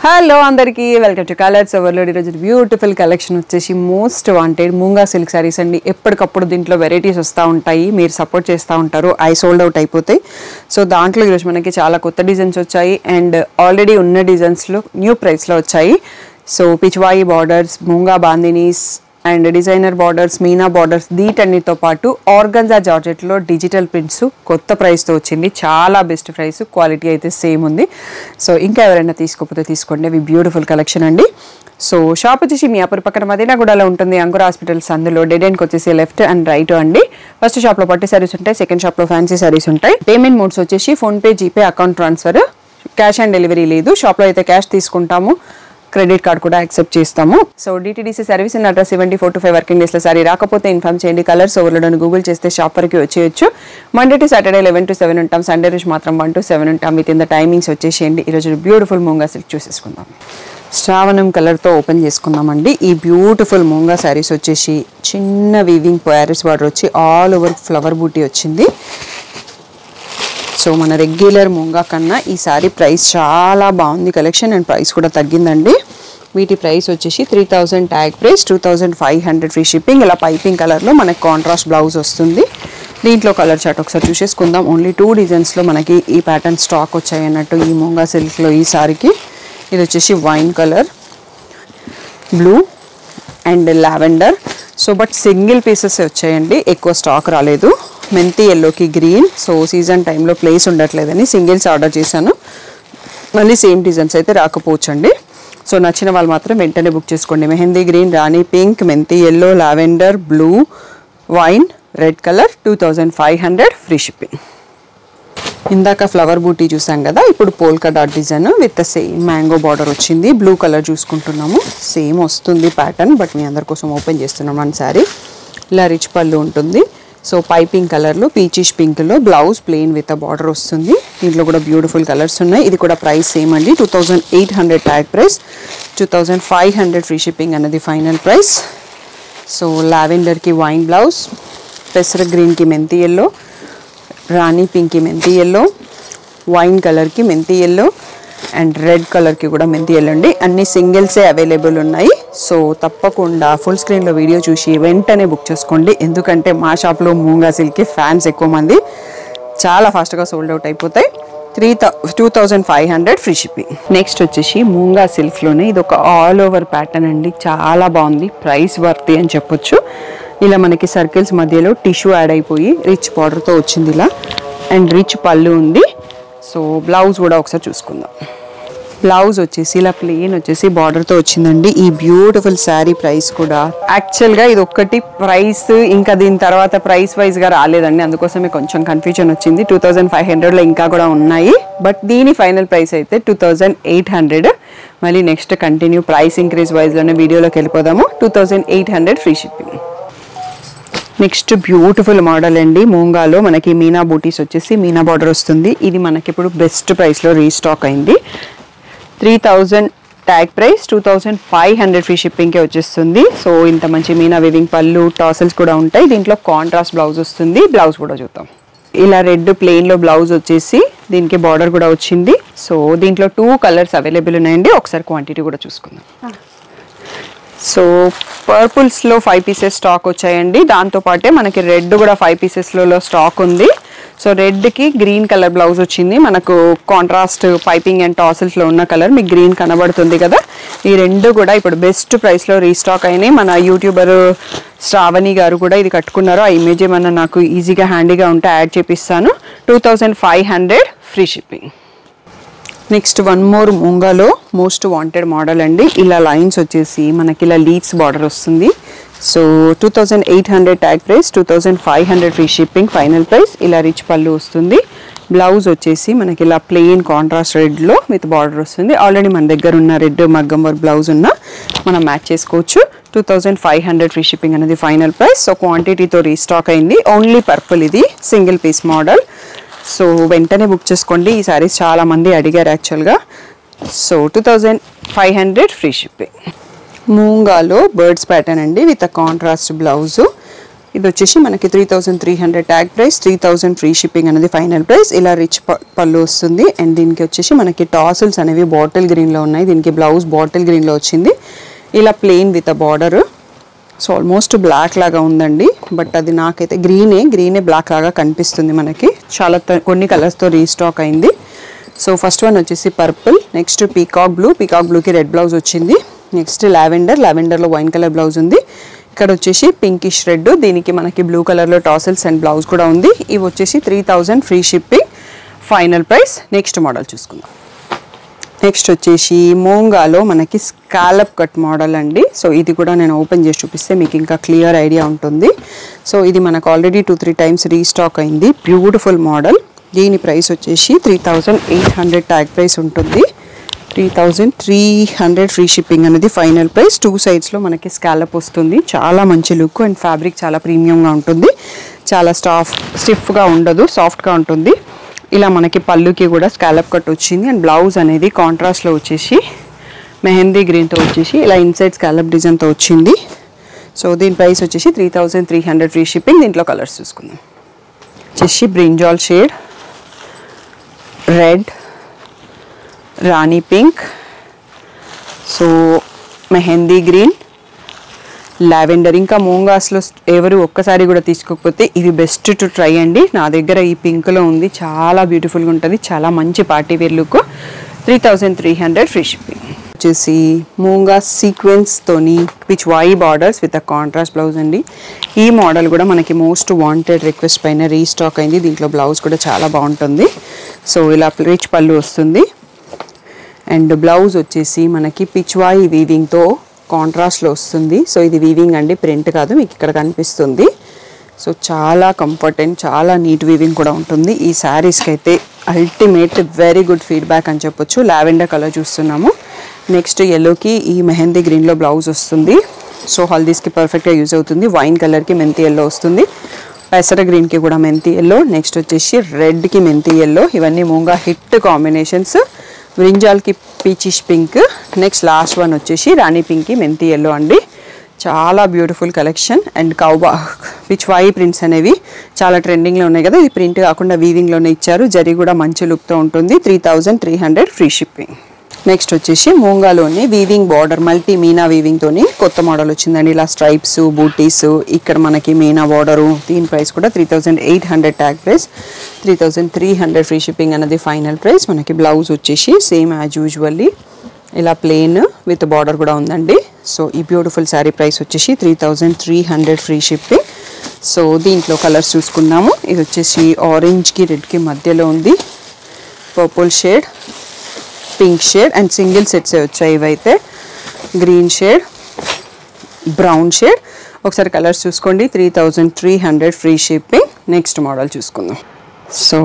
Hello అందరికీ welcome to colours overload. ఈరోజు beautiful collection వచ్చేసి మోస్ట్ వాంటెడ్ మూంగా సిల్క్ సారీస్ అండి. ఎప్పటికప్పుడు దీంట్లో వెరైటీస్ వస్తూ ఉంటాయి, మీరు సపోర్ట్ చేస్తూ ఉంటారు, అవి సోల్డ్ అవుట్ అయిపోతాయి. సో దాంట్లో ఈరోజు మనకి చాలా కొత్త డిజైన్స్ వచ్చాయి అండ్ ఆల్రెడీ ఉన్న డిజైన్స్లో న్యూ ప్రైస్లో వచ్చాయి. So Pichwai borders, మూంగా bandhanis and designer borders, Meena borders, వీటన్నిటితో పాటు ఆర్గంజా జార్జెట్లో డిజిటల్ ప్రింట్స్ కొత్త ప్రైస్తో వచ్చింది. చాలా బెస్ట్ ప్రైస్, క్వాలిటీ అయితే సేమ్ ఉంది. సో ఇంకా ఎవరైనా తీసుకోకపోతే తీసుకోండి, అవి బ్యూటిఫుల్ కలెక్షన్ అండి. సో షాప్ వచ్చేసి మియాపూర్ పక్కన మదీనాగూడలో ఉంటుంది, అంకుర్ హాస్పిటల్స్ అందులో. డెడ్ ఎండ్కి వచ్చేసి లెఫ్ట్ అండ్ రైట్ అండి. ఫస్ట్ షాప్లో పట్టు సారీస్ ఉంటాయి, సెకండ్ షాప్లో ఫ్యాన్సీ సారీస్ ఉంటాయి. పేమెంట్ మోడ్స్ వచ్చేసి PhonePe, GPay, account transfer, cash on delivery లేదు. షాప్లో అయితే క్యాష్ తీసుకుంటాము, క్రెడిట్ కార్డ్ కూడా యాక్సెప్ట్ చేస్తాము. So DTDC service in address ఇవ్వండి. 4 to 5 వర్కింగ్ డేస్లో సారీ రాకపోతే ఇన్ఫార్మ్ చేయండి. కలర్స్ ఓవర్లోడ్ అని గూగుల్ చేస్తే షాప్ వరకు వచ్చేయచ్చు. మండే టు సాటర్డే 11 to 7 ఉంటాం, సండే రోజు మాత్రం 1 to 7 ఉంటాం. విత్ ఇన్ ద టైమింగ్స్ వచ్చేసేయండి. ఈరోజు బ్యూటిఫుల్ మూంగా సిల్క్ చూసేసుకుందాం. శ్రావణం కలర్తో ఓపెన్ చేసుకుందామండి. ఈ బ్యూటిఫుల్ మూంగా శారీస్ వచ్చేసి చిన్న వీవింగ్ ప్యారెట్స్ బార్డర్ వచ్చి ఆల్ ఓవర్ ఫ్లవర్ బూటీ వచ్చింది. సో మన రెగ్యులర్ మూంగా కన్నా ఈ సారీ ప్రైస్ చాలా బాగుంది కలెక్షన్, అండ్ ప్రైస్ కూడా తగ్గిందండి. వీటి ప్రైస్ వచ్చేసి 3000 ట్యాగ్ ప్రైస్, 2500 ఫ్రీ షిప్పింగ్. ఇలా పైపింగ్ కలర్లో మనకి కాంట్రాస్ట్ బ్లౌజ్ వస్తుంది. దీంట్లో కలర్ చార్ట్ ఒకసారి చూసేసుకుందాం. ఓన్లీ 2 డిజైన్స్లో మనకి ఈ ప్యాటర్న్ స్టాక్ వచ్చాయి అన్నట్టు ఈ మూంగా సిల్క్లో ఈ సారీకి. ఇది వచ్చేసి wine colour, blue and lavender. So but single pieces వచ్చాయండి, ఎక్కువ స్టాక్ రాలేదు. మెంతి ఎల్లోకి గ్రీన్. సో సీజన్ టైంలో ప్లేస్ ఉండట్లేదని సింగిల్స్ ఆర్డర్ చేశాను. మళ్ళీ సేమ్ డిజైన్స్ అయితే రాకపోవచ్చండి. సో నచ్చిన వాళ్ళు మాత్రం వెంటనే బుక్ చేసుకోండి. మెహందీ గ్రీన్, రాణి పింక్, మెంతి yellow, lavender, blue, wine, red colour, 2500 free shipping. ఇందాక ఫ్లవర్ బూటీ చూసాం కదా, ఇప్పుడు polka dot design with same mango border వచ్చింది. బ్లూ కలర్ చూసుకుంటున్నాము, సేమ్ వస్తుంది ప్యాటర్న్, బట్ మీ అందరి కోసం ఓపెన్ చేస్తున్నాం మన శారీ. ఇలా రిచ్ పళ్ళు ఉంటుంది. సో పైపింగ్ కలర్లో పీచిష్ పింక్లో బ్లౌజ్ ప్లెయిన్ విత్ బార్డర్ వస్తుంది. దీంట్లో కూడా బ్యూటిఫుల్ కలర్స్ ఉన్నాయి. ఇది కూడా ప్రైస్ సేమ్ అండి, 2800 ట్యాగ్ ప్రైస్, 2500 ఫ్రీ షిప్పింగ్ అన్నది ఫైనల్ ప్రైస్. సో లావెండర్కి వైన్ బ్లౌజ్, పెసర గ్రీన్కి మెంతి ఎల్లో, రాణి పింక్కి మెంతి ఎల్లో, వైన్ కలర్కి మెంతి ఎల్లో అండ్ రెడ్ కలర్కి కూడా మెంతి ఎల్లో అండి. అన్ని సింగిల్సే అవైలబుల్ ఉన్నాయి. సో తప్పకుండా ఫుల్ స్క్రీన్లో వీడియో చూసి వెంటనే బుక్ చేసుకోండి, ఎందుకంటే మా షాప్లో మూంగా సిల్క్కి ఫ్యాన్స్ ఎక్కువ మంది, చాలా ఫాస్ట్గా సోల్డ్ అవుట్ అయిపోతాయి. 2500 ఫ్రీ షిప్పింగ్. నెక్స్ట్ వచ్చేసి మూంగా సిల్క్లోనే ఇది ఒక ఆల్ ఓవర్ ప్యాటర్న్ అండి, చాలా బాగుంది, ప్రైస్ వర్తీ అని చెప్పొచ్చు. ఇలా మనకి సర్కిల్స్ మధ్యలో టిష్యూ యాడ్ అయిపోయి రిచ్ బార్డర్తో వచ్చింది ఇలా, అండ్ రిచ్ పళ్ళు ఉంది. సో బ్లౌజ్ కూడా ఒకసారి చూసుకుందాం. బ్లౌజ్ వచ్చేసి ఇలా ప్లెయిన్ వచ్చేసి బార్డర్తో వచ్చిందండి. ఈ బ్యూటిఫుల్ శారీ ప్రైస్ కూడా యాక్చువల్గా ఇది ఒక్కటి ప్రైస్, ఇంకా దీని తర్వాత ప్రైస్ వైజ్గా రాలేదండి, అందుకోసమే కొంచెం కన్ఫ్యూజన్ వచ్చింది. 2500లో ఇంకా కూడా ఉన్నాయి, బట్ దీని ఫైనల్ ప్రైస్ అయితే 2800. మళ్ళీ నెక్స్ట్ కంటిన్యూ ప్రైస్ ఇంక్రీజ్ వైజ్లోనే వీడియోలోకి వెళ్ళిపోదాము. 2800 free shipping. Next beautiful model అండి, మూంగాలో మనకి మీనా బూటీస్ వచ్చేసి మీనా బార్డర్ వస్తుంది. ఇది మనకి ఇప్పుడు బెస్ట్ ప్రైస్లో రీస్టాక్ అయింది. 3000 ట్యాగ్ ప్రైస్, 2500 ఫ్రీ షిప్పింగ్కే వచ్చేస్తుంది. సో ఇంత మంచి మీనా వివింగ్ పళ్ళు, టాసల్స్ కూడా ఉంటాయి. దీంట్లో కాంట్రాస్ట్ బ్లౌజ్ వస్తుంది. బ్లౌజ్ కూడా చూద్దాం. ఇలా రెడ్ ప్లెయిన్లో బ్లౌజ్ వచ్చేసి దీనికి బార్డర్ కూడా వచ్చింది. సో దీంట్లో 2 కలర్స్ అవైలబుల్ ఉన్నాయండి, ఒకసారి క్వాంటిటీ కూడా చూసుకుందాం. సో పర్పుల్స్లో 5 పీసెస్ స్టాక్ వచ్చాయండి. దాంతోపాటే మనకి రెడ్ కూడా 5 పీసెస్లో స్టాక్ ఉంది. సో రెడ్కి గ్రీన్ కలర్ బ్లౌజ్ వచ్చింది. మనకు కాంట్రాస్ట్ పైపింగ్ అండ్ టాసిల్స్లో ఉన్న కలర్ మీకు గ్రీన్ కనబడుతుంది కదా. ఈ రెండు కూడా ఇప్పుడు బెస్ట్ ప్రైస్లో రీస్టాక్ అయినాయి. మన యూట్యూబర్ శ్రావణి గారు కూడా ఇది కట్టుకున్నారు. ఆ ఇమేజ్ ఏమన్నా నాకు ఈజీగా హ్యాండీగా ఉంటే యాడ్ చేపిస్తాను. 2500 free shipping. Next one more మూంగాలో మోస్ట్ వాంటెడ్ మోడల్ అండి. ఇలా లైన్స్ వచ్చేసి మనకి ఇలా లీవ్స్ బార్డర్ వస్తుంది. So 2800 tag price, 2500 free shipping final price. ఇలా రిచ్ పళ్ళు వస్తుంది. బ్లౌజ్ వచ్చేసి మనకి ఇలా ప్లెయిన్ కాంట్రాస్ట్ రెడ్లో విత్ బార్డర్ వస్తుంది. ఆల్రెడీ మన దగ్గర ఉన్న రెడ్ మగ్గం వర్క్ బ్లౌజ్ ఉన్న మనం మ్యాచ్ చేసుకోవచ్చు. 2500 ఫ్రీ షిప్పింగ్ అనేది ఫైనల్ ప్రైస్. సో క్వాంటిటీతో రీస్టాక్ అయింది. ఓన్లీ పర్పుల్, ఇది సింగిల్ పీస్ మోడల్. సో వెంటనే బుక్ చేసుకోండి, ఈ సారీస్ చాలామంది అడిగారు యాక్చువల్గా. So 2500 free shipping. మూంగాలో బర్డ్స్ ప్యాటర్న్ అండి విత్ కాంట్రాస్ట్ బ్లౌజు. ఇది వచ్చేసి మనకి 3300 ట్యాగ్ ప్రైస్, 3000 ఫ్రీ షిప్పింగ్ అనేది ఫైనల్ ప్రైస్. ఇలా రిచ్ పళ్ళు వస్తుంది. అండ్ దీనికి వచ్చేసి మనకి టాసిల్స్ అనేవి బాటిల్ గ్రీన్లో ఉన్నాయి. దీనికి బ్లౌజ్ బాటిల్ గ్రీన్లో వచ్చింది. ఇలా plain with a border. So almost black లాగా ఉందండి, బట్ అది నాకైతే గ్రీనే బ్లాక్ లాగా కనిపిస్తుంది. మనకి చాలా కొన్ని కలర్స్తో రీస్టాక్ అయింది. సో ఫస్ట్ వన్ వచ్చేసి పర్పుల్, నెక్స్ట్ పీకాక్ బ్లూకి రెడ్ బ్లౌజ్ వచ్చింది. నెక్స్ట్ లావెండర్లో వైన్ కలర్ బ్లౌజ్ ఉంది. ఇక్కడ వచ్చేసి పింకిష్ రెడ్, దీనికి మనకి బ్లూ కలర్లో టాసిల్స్ అండ్ బ్లౌజ్ కూడా ఉంది. ఇవి వచ్చేసి 3000 free shipping final price. Next model చూసుకుందాం. నెక్స్ట్ వచ్చేసి మూంగాలో మనకి స్కాలప్ కట్ మోడల్ అండి. సో ఇది కూడా నేను ఓపెన్ చేసి చూపిస్తే మీకు ఇంకా క్లియర్ ఐడియా ఉంటుంది. సో ఇది మనకు ఆల్రెడీ 2-3 టైమ్స్ రీస్టాక్ అయింది. Beautiful model. దీని ప్రైస్ వచ్చేసి 3800 ట్యాగ్ ప్రైస్ ఉంటుంది. 3300 ఫ్రీ షిప్పింగ్ అనేది ఫైనల్ ప్రైస్. 2 సైడ్స్లో మనకి స్కాలప్ వస్తుంది. చాలా మంచి లుక్ అండ్ ఫ్యాబ్రిక్ చాలా ప్రీమియంగా ఉంటుంది. చాలా స్టిఫ్గా ఉండదు, సాఫ్ట్గా ఉంటుంది. ఇలా మనకి పళ్ళుకి కూడా స్కాలప్ కట్ వచ్చింది. అండ్ బ్లౌజ్ అనేది కాంట్రాస్ట్లో వచ్చేసి మెహందీ గ్రీన్తో వచ్చేసి ఇలా ఇన్సైడ్ స్కాలప్ డిజైన్తో వచ్చింది. సో దీని ప్రైస్ వచ్చేసి 3300 ఫ్రీ షిప్పింగ్. దీంట్లో కలర్స్ చూసుకుందాం. వచ్చేసి brinjal shade, red, rani pink, so mehndi green, lavender. ఇంకా మూంగాస్లో ఎవరు ఒక్కసారి కూడా తీసుకోకపోతే ఇది బెస్ట్ టు ట్రై అండి. నా దగ్గర ఈ పింక్లో ఉంది, చాలా బ్యూటిఫుల్గా ఉంటుంది, చాలా మంచి party wear look. 3300 free shipping. వచ్చేసి మూంగా సీక్వెన్స్తోని pichwai borders with a contrast blouse అండి. ఈ మోడల్ కూడా మనకి మోస్ట్ వాంటెడ్ రిక్వెస్ట్ పైన రీస్టాక్ అయింది. దీంట్లో బ్లౌజ్ కూడా చాలా బాగుంటుంది. సో ఇలా రిచ్ పళ్ళు వస్తుంది. అండ్ బ్లౌజ్ వచ్చేసి మనకి పిచ్వాయి వీవింగ్తో కాంట్రాస్ట్లో వస్తుంది. సో ఇది వీవింగ్ అండి, ప్రింట్ కాదు, మీకు ఇక్కడ కనిపిస్తుంది. సో చాలా కంఫర్ట్ అండ్ చాలా నీట్ వీవింగ్ కూడా ఉంటుంది. ఈ శారీస్కి అయితే అల్టిమేట్ వెరీ గుడ్ ఫీడ్బ్యాక్ అని చెప్పొచ్చు. లావెండర్ కలర్ చూస్తున్నాము. నెక్స్ట్ ఎల్లోకి ఈ మెహందీ గ్రీన్లో బ్లౌజ్ వస్తుంది. సో హల్దీస్కి పర్ఫెక్ట్గా యూజ్ అవుతుంది. వైన్ కలర్కి మెంతి ఎల్లో వస్తుంది. పెసర గ్రీన్కి కూడా మెంతి ఎల్లో. నెక్స్ట్ వచ్చేసి రెడ్కి మెంతి ఎల్లో. ఇవన్నీ మూంగా హిట్ కాంబినేషన్స్. బ్రింజాల్కి peachish pink. Next last one వచ్చేసి రాణి పింక్కి మెంతి ఎల్లో అండి. చాలా beautiful collection. And pichwai prints అనేవి చాలా ట్రెండింగ్లో ఉన్నాయి కదా, ఇది ప్రింట్ కాకుండా వీవింగ్లోనే ఇచ్చారు. జరీ కూడా మంచి లుక్తో ఉంటుంది. 3300 ఫ్రీ షిప్పింగ్. నెక్స్ట్ వచ్చేసి మూంగాలోని వీవింగ్ బార్డర్ మల్టీ మీనా వీవింగ్తోని కొత్త మోడల్ వచ్చిందండి. ఇలా స్ట్రైప్స్, బూటీస్, ఇక్కడ మనకి మీనా బార్డరు. దీని ప్రైస్ కూడా 3800 ట్యాగ్ ప్రైస్, 3300 ఫ్రీ షిప్పింగ్ అనేది ఫైనల్ ప్రైస్. మనకి బ్లౌజ్ వచ్చేసి సేమ్ యాజ్ యూజువల్లీ ఇలా ప్లెయిన్ విత్ బార్డర్ కూడా ఉందండి. సో ఈ బ్యూటిఫుల్ శారీ ప్రైస్ వచ్చేసి 3300 ఫ్రీ షిప్పింగ్. సో దీంట్లో కలర్స్ చూసుకున్నాము. ఇది వచ్చేసి ఆరెంజ్కి రెడ్కి మధ్యలో ఉంది, purple shade, pink shade and single sets వచ్చాయి. ఇవైతే గ్రీన్ షేడ్, బ్రౌన్ షేడ్. ఒకసారి కలర్స్ చూసుకోండి. 3300 ఫ్రీ షిప్పింగ్. నెక్స్ట్ మోడల్ చూసుకుందాం. సో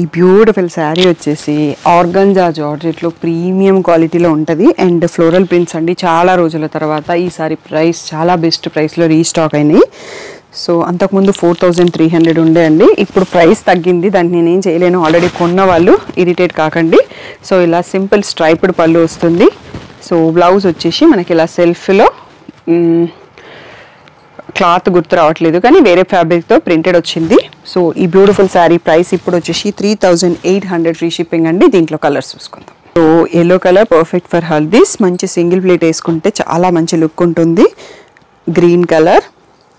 ఈ బ్యూటిఫుల్ శారీ వచ్చేసి ఆర్గంజా జార్జెట్లో ప్రీమియం క్వాలిటీలో ఉంటుంది అండ్ ఫ్లోరల్ ప్రింట్స్ అండి. చాలా రోజుల తర్వాత ఈ సారీ ప్రైస్ చాలా బెస్ట్ ప్రైస్లో రీస్టాక్ అయినాయి. సో అంతకుముందు 4300 ఉండే అండి, ఇప్పుడు ప్రైస్ తగ్గింది, దాన్ని నేనేం చేయలేను. ఆల్రెడీ కొన్న వాళ్ళు ఇరిటేట్ కాకండి. సో ఇలా సింపుల్ స్ట్రైప్డ్ పళ్ళు వస్తుంది. సో బ్లౌజ్ వచ్చేసి మనకి ఇలా సెల్ఫ్లో క్లాత్ గుర్తు రావట్లేదు కానీ వేరే ఫ్యాబ్రిక్తో ప్రింటెడ్ వచ్చింది. సో ఈ బ్యూటిఫుల్ శారీ ప్రైస్ ఇప్పుడు వచ్చేసి 3800 ఫ్రీ షిప్పింగ్ అండి. దీంట్లో కలర్స్ చూసుకుందాం. So yellow colour perfect for haldis, మంచి సింగిల్ ప్లేట్ వేసుకుంటే చాలా మంచి లుక్ ఉంటుంది. గ్రీన్ కలర్,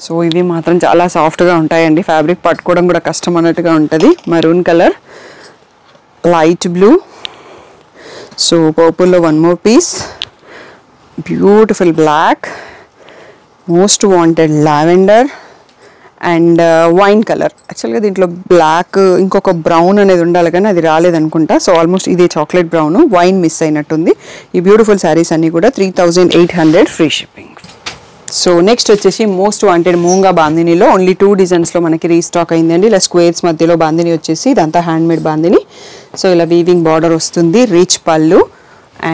సో ఇవి మాత్రం చాలా సాఫ్ట్గా ఉంటాయండి, ఫ్యాబ్రిక్ పట్టుకోవడం కూడా కష్టం అన్నట్టుగా ఉంటుంది. Maroon colour, light blue, so పర్పుల్లో one more piece, beautiful black, most wanted lavender and wine colour. యాక్చువల్గా దీంట్లో బ్లాక్ ఇంకొక బ్రౌన్ అనేది ఉండాలి కానీ అది రాలేదనుకుంటా. సో ఆల్మోస్ట్ ఇదే చాక్లెట్ బ్రౌన్, వైన్ మిస్ అయినట్టుంది. ఈ బ్యూటిఫుల్ శారీస్ అన్నీ కూడా 3800 ఫ్రీ షిప్పింగ్. సో నెక్స్ట్ వచ్చేసి మోస్ట్ వాంటెడ్ మూంగా బాందినీలో ఓన్లీ 2 డిజైన్స్లో మనకి రీస్టాక్ అయిందండి. ఇలా స్క్వేర్స్ మధ్యలో బాందిని వచ్చేసి ఇదంతా హ్యాండ్మేడ్ బాందిని. సో ఇలా వీవింగ్ బార్డర్ వస్తుంది, rich pallu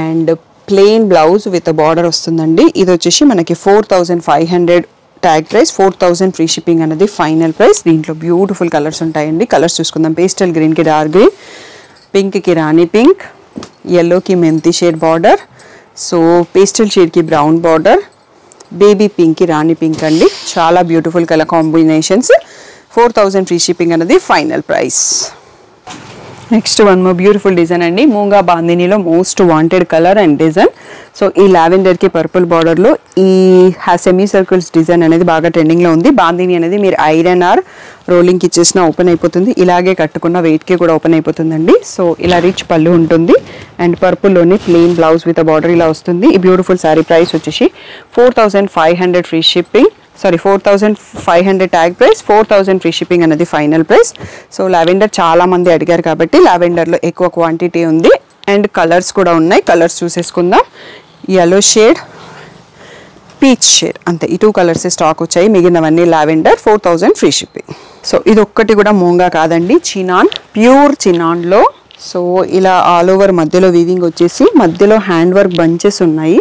and plain blouse with border వస్తుందండి. ఇది వచ్చేసి మనకి 4500 ట్యాగ్ ప్రైస్, 4000 ఫ్రీ షిప్పింగ్ అనేది ఫైనల్ ప్రైస్. దీంట్లో బ్యూటిఫుల్ కలర్స్ ఉంటాయండి. కలర్స్ చూసుకుందాం. పేస్టల్ గ్రీన్కి డార్క్ గ్రీన్, పింక్కి రాణి పింక్, ఎల్లోకి మెంతి షేడ్ బార్డర్, సో పేస్టల్ షేడ్కి brown border, baby pink, rani pink అండి. చాలా beautiful colour combinations. 4000 free shipping అనేది final price. Next one more beautiful design అండి. మూంగా బాందినీలో most wanted colour and design. So ఈ లావెండర్కి పర్పుల్ బార్డర్లో ఈ సెమీ సర్కిల్స్ డిజైన్ అనేది బాగా ట్రెండింగ్లో ఉంది. బాందిని అనేది మీరు ఐరన్ ఆర్ రోలింగ్కి ఇచ్చేసిన ఓపెన్ అయిపోతుంది. ఇలాగే కట్టుకున్న వెయిట్కి కూడా ఓపెన్ అయిపోతుందండి. సో ఇలా రిచ్ పళ్ళు ఉంటుంది అండ్ పర్పుల్లోని ప్లెయిన్ బ్లౌజ్ విత్ బార్డర్ ఇలా వస్తుంది. ఈ బ్యూటిఫుల్ శారీ ప్రైస్ వచ్చేసి 4500 free shipping. 4500 tag price, 4000 free shipping అనేది ఫైనల్ ప్రైస్. సో లావెండర్ చాలా మంది అడిగారు కాబట్టి లావెండర్లో ఎక్కువ క్వాంటిటీ ఉంది అండ్ కలర్స్ కూడా ఉన్నాయి. కలర్స్ చూసేసుకుందాం. yellow షేడ్, పీచ్ షేడ్, అంతే. ఈ 2 కలర్స్ స్టాక్ వచ్చాయి. మిగిలినవన్నీ లావెండర్. 4000 free shipping. సో ఇది ఒక్కటి కూడా మూంగా కాదండి, చినాన్, ప్యూర్ చినాన్లో. సో ఇలా ఆల్ ఓవర్ మధ్యలో వీవింగ్ వచ్చేసి మధ్యలో హ్యాండ్ వర్క్ బంచెస్ ఉన్నాయి.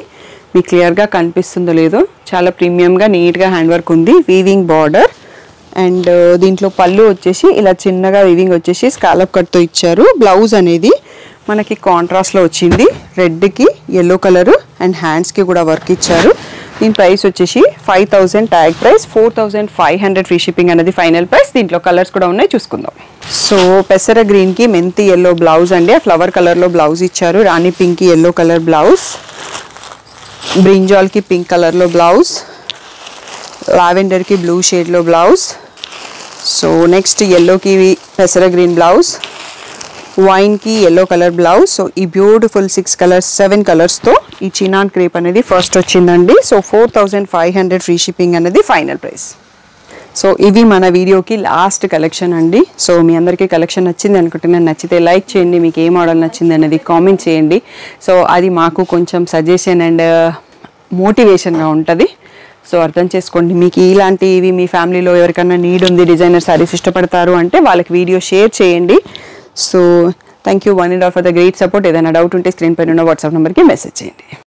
మీకు క్లియర్గా కనిపిస్తుందో లేదో, చాలా ప్రీమియంగా నీట్గా హ్యాండ్ వర్క్ ఉంది. వీవింగ్ బార్డర్ అండ్ దీంట్లో పళ్ళు వచ్చేసి ఇలా చిన్నగా వీవింగ్ వచ్చేసి స్కాలప్ కట్తో ఇచ్చారు. బ్లౌజ్ అనేది మనకి కాంట్రాస్ట్లో వచ్చింది. రెడ్కి ఎల్లో కలరు అండ్ హ్యాండ్స్కి కూడా వర్క్ ఇచ్చారు. దీని ప్రైస్ వచ్చేసి 5000 ట్యాగ్ ప్రైస్, 4500 ఫ్రీ షిప్పింగ్ అనేది ఫైనల్ ప్రైస్. దీంట్లో కలర్స్ కూడా ఉన్నాయి, చూసుకుందాం. సో పెసర గ్రీన్కి మెంతి ఎల్లో బ్లౌజ్ అండి. ఆ ఫ్లవర్ కలర్లో బ్లౌజ్ ఇచ్చారు. రాణి పింక్కి ఎల్లో కలర్ బ్లౌజ్, బ్రింజాల్కి పింక్ కలర్లో బ్లౌజ్, లావెండర్కి బ్లూ షేడ్లో బ్లౌజ్. సో నెక్స్ట్ ఎల్లోకి పెసర గ్రీన్ బ్లౌజ్, వైన్కి ఎల్లో కలర్ బ్లౌజ్. సో ఈ బ్యూటిఫుల్ 7 కలర్స్తో ఈ చినాన్ క్రేప్ అనేది ఫస్ట్ వచ్చిందండి. సో 4500 ఫ్రీ షిప్పింగ్ అనేది ఫైనల్ ప్రైస్. సో ఇవి మన వీడియోకి లాస్ట్ కలెక్షన్ అండి. సో మీ అందరికీ కలెక్షన్ నచ్చింది అనుకుంటున్నాను. నచ్చితే లైక్ చేయండి. మీకు ఏ మోడల్ నచ్చింది అనేది కామెంట్ చేయండి. సో అది మాకు కొంచెం సజెషన్ అండ్ మోటివేషన్గా ఉంటుంది. సో అర్థం చేసుకోండి. మీకు ఇలాంటివి మీ ఫ్యామిలీలో ఎవరికైనా నీడ్ ఉంది, డిజైనర్ శారీస్ ఇష్టపడతారు అంటే వాళ్ళకి వీడియో షేర్ చేయండి. So thank you one and all for the great support. ఏదైనా డౌట్ ఉంటే స్క్రీన్ పైన ఉన్న వాట్సాప్ నెంబర్కి మెసేజ్ చేయండి.